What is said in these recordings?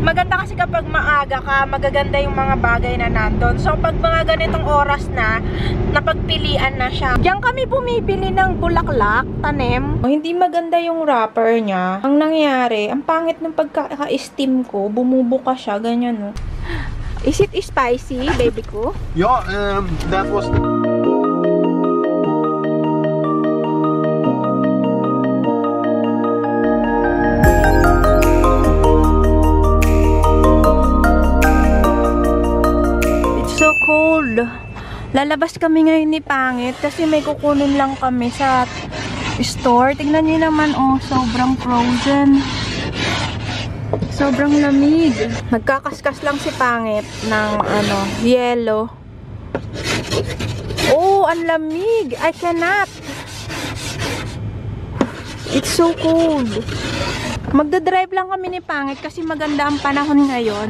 Maganda kasi kapag maaga ka, magaganda yung mga bagay na nandun. So, pag mga ganitong oras na, napagpilian na siya. Diyan kami bumibili ng bulaklak, tanim. Hindi maganda yung wrapper niya. Ang nangyari, ang pangit ng pagka-steam ko, bumubuka siya, ganyan, no. Is it spicy, baby ko? Ja, that was the... So cold. Lalabas kami ngayon ni Pangit kasi may kukunin lang kami sa store. Tignan niyo naman, oh, sobrang frozen. Sobrang lamig. Nagkakaskas lang si Pangit ng yellow. Oh, ang lamig. I cannot. It's so cold. Magdadrive lang kami ni Pangit kasi maganda ang panahon ngayon.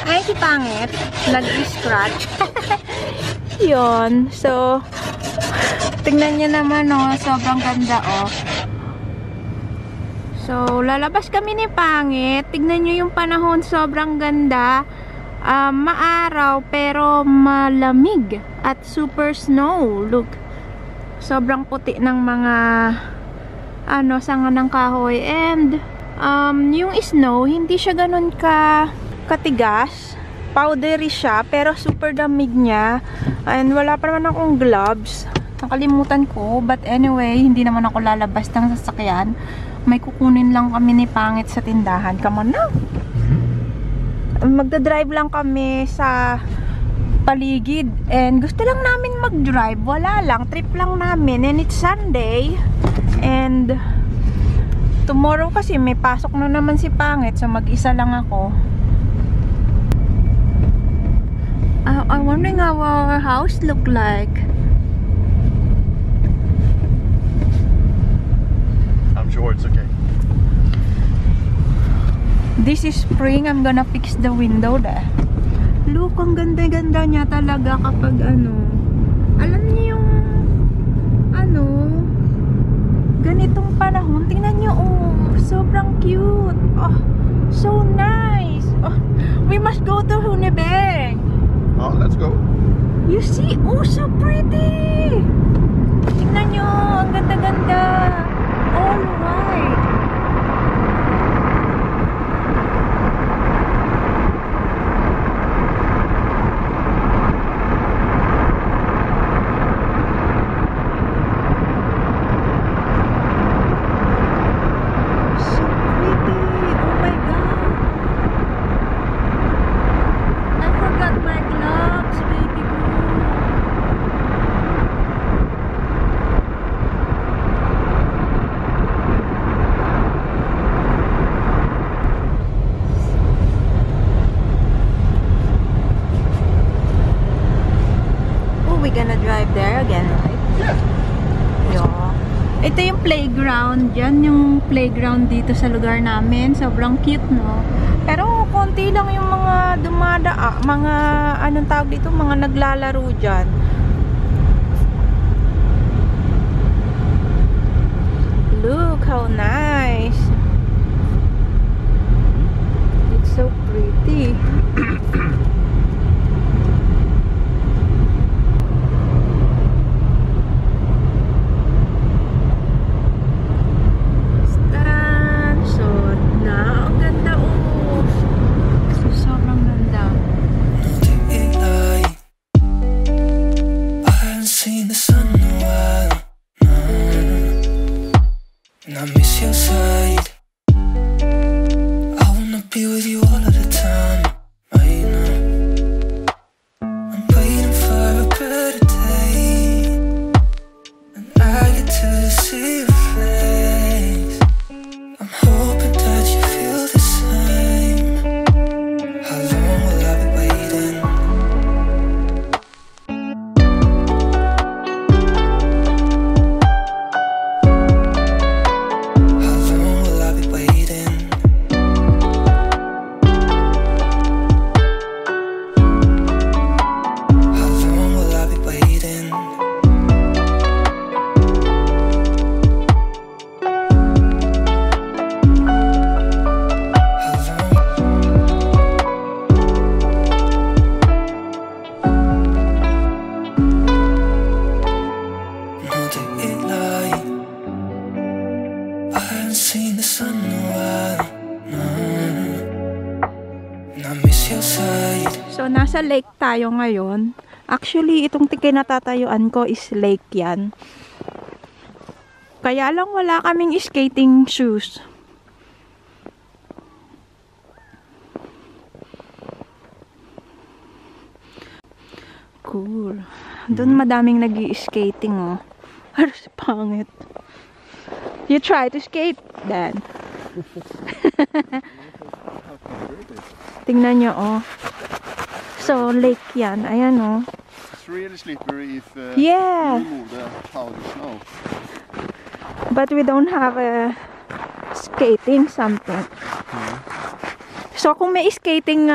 Ay, si Pangit, nag-scratch. Yun. So, tingnan niyo naman, oh. Sobrang ganda, oh. So, lalabas kami ni Pangit. Tingnan niyo yung panahon. Sobrang ganda. Maaraw, pero malamig. At super snow. Look. Sobrang puti ng mga sanga ng kahoy. And, yung snow, hindi siya ganun katigas, powdery siya, pero super damig niya. And wala pa naman akong gloves, nakalimutan ko. But anyway, hindi naman ako lalabas ng sasakyan. May kukunin lang kami ni Pangit sa tindahan. Come on na. Magdadrive lang kami sa paligid. And gusto lang namin mag-drive. Wala lang, trip lang namin. And it's Sunday. And tomorrow kasi may pasok na naman si Pangit. So mag-isa lang ako. I'm wondering how our house look like. I'm sure it's okay. This is spring. I'm gonna fix the window there. Look, ang ganda-ganda niya talaga kapag alam niyo yung ganitong panahon. Tingnan niyo, oh, sobrang cute. Oh, so nice. Oh, we must go to Hunebeng. Oh, let's go. You see? Oh, so pretty! Tingnan nyo, ang ganda-ganda. All white. So pretty. Oh my God. I forgot my gloves, baby ko. Oh, we gonna drive there again, right? Yeah. Yeah. Ito yung playground. Yan yung playground dito sa lugar namin. Sobrang cute, no? Pero konti lang yung mga mga anong tawag dito, mga naglalaro dyan. Look how nice. It's so pretty. Taran! So, ang ganda, oh. Sobrang ganda. I haven't seen the sun in a while, and I miss your side. I wanna be with you all of the time, right now. I'm waiting for a better day, and I get to see your face. I'm hoping that you feel the same. How long will I be waiting? How long will I be waiting? side. So, nasa lake tayo ngayon. Actually, itong kinatatayuan ko is lake yan. Kaya lang wala kaming skating shoes. Cool. Doon madaming nag-i-skating, oh. Aras, pangit. You try to skate, Dan. Tingnan nyo, oh. So, lake yan. Ayan, oh. It's really slippery if Yeah. you remove the powder snow. But we don't have a skating something. So, kung may skating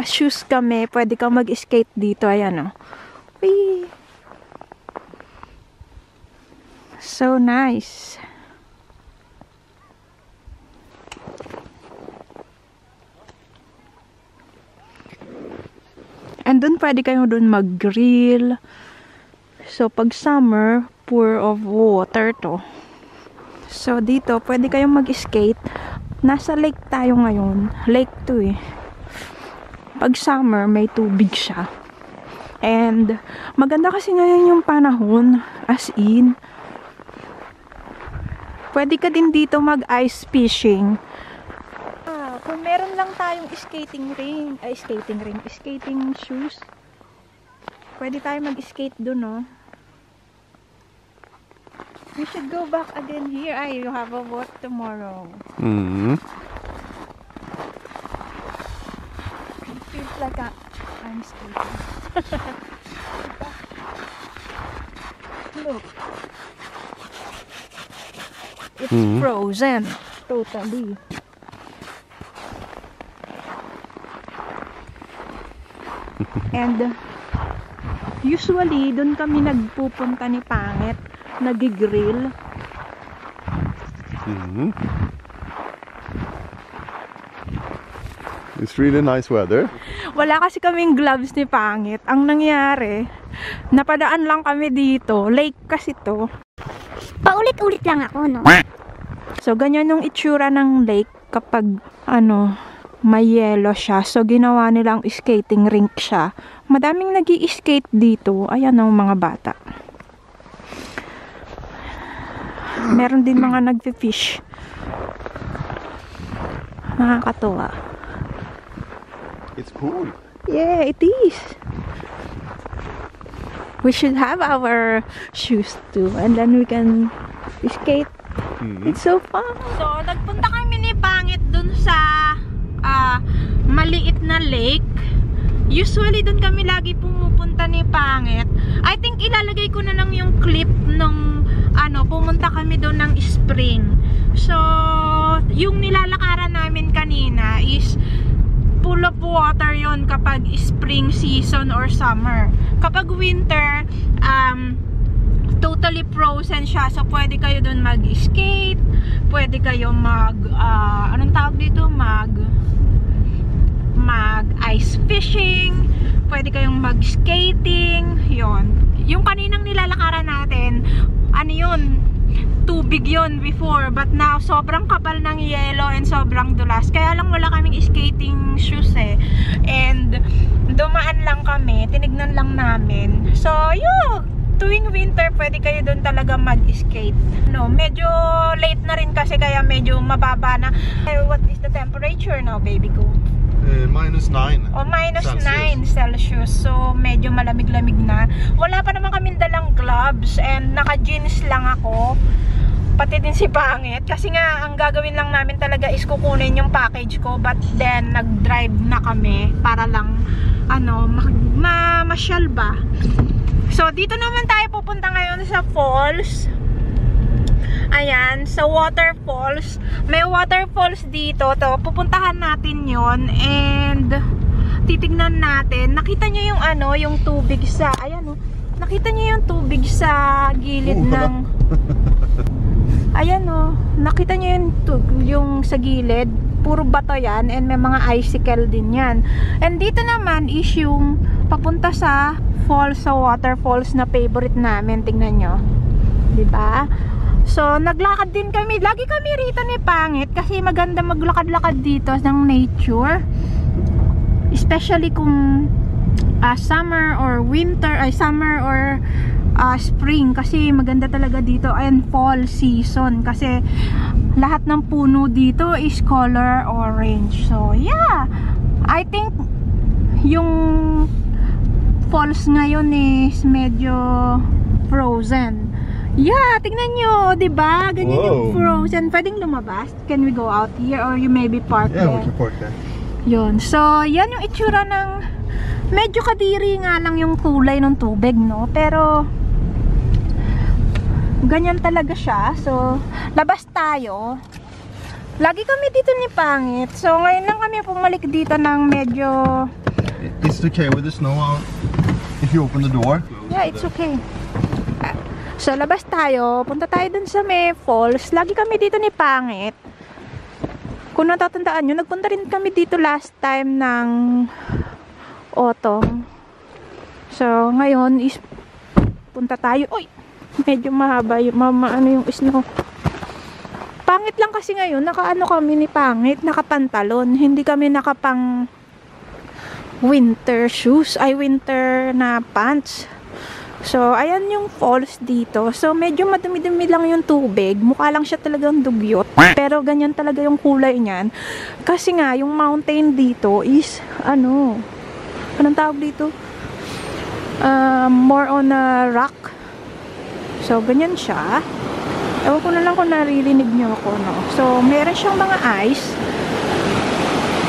shoes kami, pwede kang mag-skate dito. Ayan, oh. Whee! So nice. And dun pwede kayo dun mag-grill. So, pag summer, pour of water to. So, dito, pwede kayong mag-skate. Nasa lake tayo ngayon. Lake to eh. Pag summer, may tubig siya. And, maganda kasi ngayon yung panahon. As in, pwede ka din dito mag-ice fishing. Kung meron lang tayong skating shoes, pwede tayo mag-skate dun, no? We should go back again here. You have a work tomorrow. Mm. It feels like I'm skating. Look. It's frozen. Totally. And usually, doon kami nagpupunta ni Pangit. Nag-grill. It's really nice weather. Wala kasi kaming gloves ni Pangit. Ang nangyari, napadaan lang kami dito. Lake kasi to. Paulit-ulit lang ako, no? So, ganyan yung itsura ng lake kapag, may yelo siya. So, ginawa nilang skating rink siya. Madaming nag-i-skate dito. Ayan ang mga bata. Meron din mga nag-fish. Nakakatuwa. It's cool. Yeah, it is. We should have our shoes too, and then we can skate. It's so fun. So, nagpunta kami ni Pangit dun sa maliit na lake. Usually, dun kami lagi pumupunta ni Pangit. I think ilalagay ko na lang yung clip nung pumunta kami dun ng spring. So, yung nilalakaran namin kanina is full of water yon kapag spring season or summer. Kapag winter, totally frozen siya. So, pwede kayo dun mag-skate. Pwede kayo anong tawag dito? Mag-ice fishing. Pwede kayong mag-skating. Yon. Yung kaninang nilalakaran natin, yun? Tubig yon before, but now sobrang kapal ng yelo and sobrang dulas, kaya lang wala kaming skating shoes and dumaan lang kami, tinignan lang namin. So yun, tuwing winter pwede kayo doon talaga mag-skate. Medyo late na rin kasi, kaya medyo mababa na. What is the temperature now, baby ko? -9. O -9 Celsius. So, medyo malamig-lamig na. Wala pa naman kaming dalang gloves and naka-jeans lang ako. Pati din si Pangit. Kasi nga, ang gagawin lang namin talaga is kukunin yung package ko. But then, nag-drive na kami para lang, masyal ba. So, dito naman tayo pupunta ngayon sa falls. Ayan, sa waterfalls. May waterfalls dito. Pupuntahan natin yon and titignan natin. Nakita nyo yung yung tubig sa, ayan nakita nyo yung tubig sa gilid ng ayan nakita nyo yung sa gilid. Puro bato yan and may mga icicle din yan. And dito naman is yung papunta sa falls, sa waterfalls na favorite namin. Tingnan nyo, diba? So, naglakad din kami. Lagi kami rito ni Pangit kasi maganda maglakad-lakad dito ng nature. Especially kung summer or winter, ay summer or spring, kasi maganda talaga dito, and fall season kasi lahat ng puno dito is color orange. So yeah, I think yung falls ngayon is medyo frozen. Yeah, tingnan nyo, diba? Ganyan yung frozen. Pwedeng lumabas. Can we go out here or you maybe park there? Yeah, we can park there. Yun. So, yan yung itsura ng medyo kadiri nga lang yung kulay ng tubig, no? Pero ganyan talaga siya. So, labas tayo. Lagi kami dito ni Pangit. So, ngayon lang kami pumalik dito ng medyo... It's okay with the snow out if you open the door. Yeah, it's okay. So, labas tayo. Punta tayo dun sa may falls. Lagi kami dito ni Pangit. Kung natatandaan nyo, nagpunta rin kami dito last time ng autumn. So, ngayon is punta tayo. Uy! Medyo mahaba yung, yung snow. Pangit lang kasi ngayon, nakaano kami ni Pangit, nakapantalon. Hindi kami nakapang winter shoes, ay winter na pants. So, ayan yung falls dito. So, medyo madumi-dumi lang yung tubig. Mukha lang siya talagang dugyot. Pero ganyan talaga yung kulay niyan. Kasi nga, yung mountain dito is, anong tawag dito? More on a rock. So, ganyan siya. Ewan ko na lang kung naririnig nyo ako, no? So, meron siyang mga ice.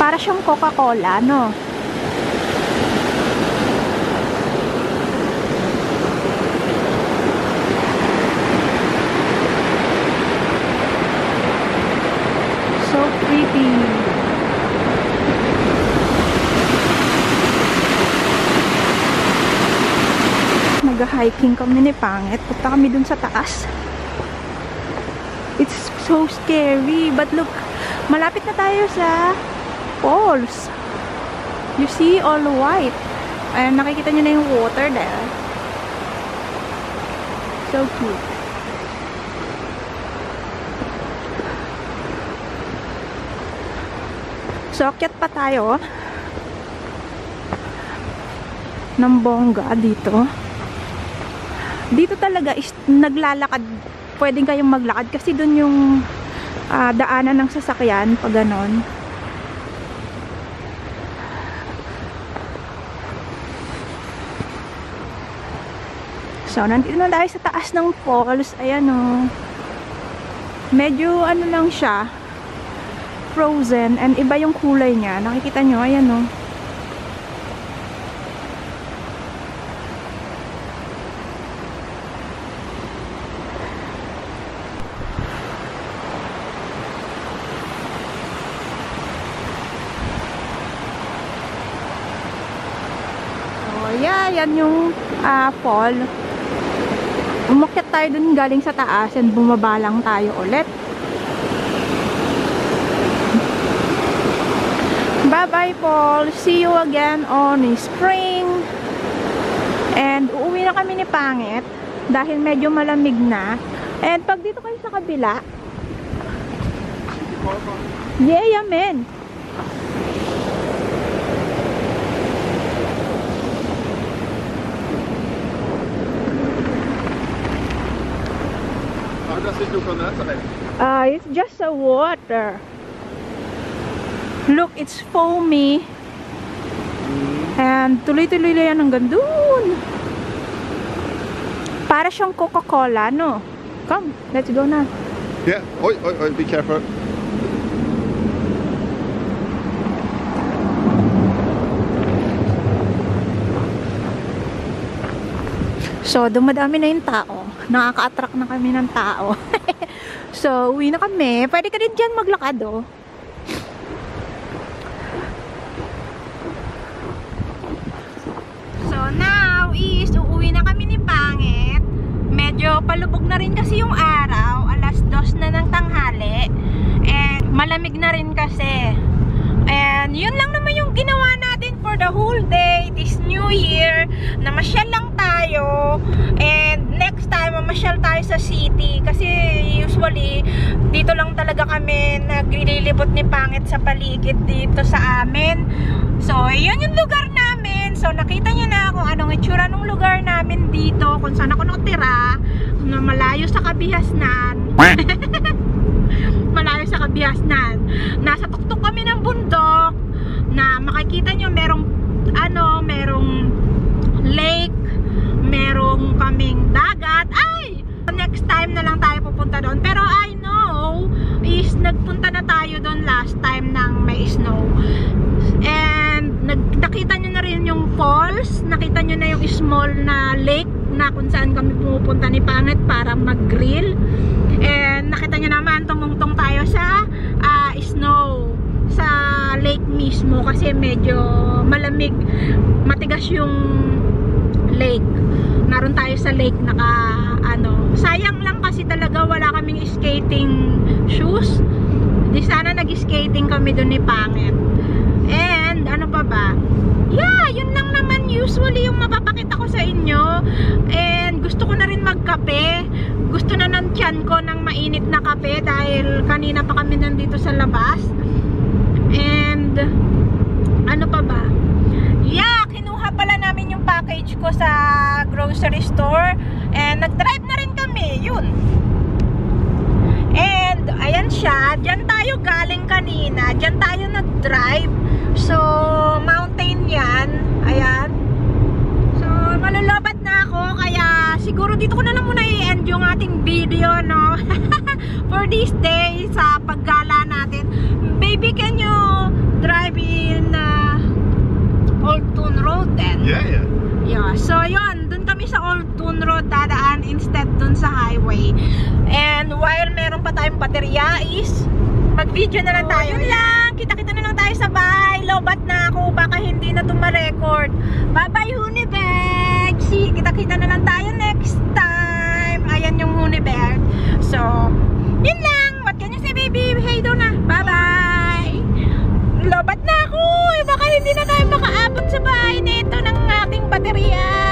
Para siyang Coca-Cola, no? So pretty. Mag-hiking kami ni Pangit. Punta kami dun sa taas. It's so scary. But look, malapit na tayo sa falls. You see, all white. Ayan, nakikita nyo na yung water there. So cute. So, akyat pa tayo ng bongga dito. Dito talaga is naglalakad. Pwedeng kayong maglakad kasi dun yung daanan ng sasakyan pag ganon. So, nandito na tayo sa taas ng falls. Ayan o. Medyo ano lang siya, frozen, and iba yung kulay niya. Nakikita nyo, ayan o. So, yeah, yan yung fall. Umakyat tayo dun galing sa taas and bumaba lang tayo ulit. Bye-bye, Paul. See you again on spring. And uuwi na kami ni Pangit dahil medyo malamig na. And pag dito kayo sa kabila, yeah, amen. It's just a water. Look, it's foamy. And tuloy-tuloy na yan hanggang dun. Para siyang Coca-Cola, no? Come, let's go na. Yeah. Oi, be careful. So, dumadami na yung tao. Nakaka-attract na kami ng tao. So, uwi na kami. Pwede ka din dyan maglakad, oh. So, now is uuwi na kami ni Pangit. Medyo palubog na rin kasi yung araw. 2:00 na ng tanghali. And malamig na rin kasi. And yun lang naman yung ginawa natin for the whole day this New Year. Namasyal lang tayo. And next time, mamasyal tayo sa city. Kasi usually, dito lang talaga kami naglilibot ni Pangit sa paligid dito sa amin. So, yun yung lugar namin. So, nakita nyo na kung anong itsura ng lugar namin dito, kung saan ako nakatira, na malayo sa Kabihasnan. Malayo sa Kabihasnan. Nasa tuktok kami ng bundok, na makikita nyo merong lake, merong kaming dagat. Ay! Next time na lang tayo pupunta doon. Pero I know is nagpunta na tayo doon last time nang may snow. And nakita nyo na rin yung falls, nakita nyo na yung small na lake na kung saan kami pumupunta ni Pangit para mag-grill. And nakita nyo naman, tumungtong tayo sa snow sa lake mismo kasi medyo malamig, matigas yung lake. Naroon tayo sa lake sayang lang kasi talaga wala kaming skating shoes. Di sana nag-skating kami doon ni Pangit. And ano pa ba? Yeah, yun lang naman usually yung mapapakita ko sa inyo. And gusto ko na rin magkape. Gusto na ng tiyan ko ng mainit na kape dahil kanina pa kami nandito sa labas. And ano pa ba? Yeah, kinuha pala namin yung package ko sa grocery store. And nag-drive na rin kami, yun. And ayan siya, dyan tayo galing kanina, dyan tayo nag-drive. So, mountain yan. Ayan. So, malulobot na ako, kaya siguro dito ko na lang muna i-end yung ating video, no? For this day, sa paggala natin. Baby, can you drive in Old Toon Road then? Yeah. Yeah, so yun, dun kami sa Old Toon Road dadaan instead dun sa highway. And while meron pa tayong baterya is mag-video na lang tayo. Yun lang, kita-kita na lang tayo sa bahay. Lobat na ako, baka hindi na ma-record. Bye-bye Hunibeg! Kita-kita na lang tayo next time. Ayan yung Hunibeg. So, yun lang. What can you say, baby? Hey daw na. Bye-bye! Lobat na ako! Baka hindi na tayo makaabot sa bahay nito ng ating baterya.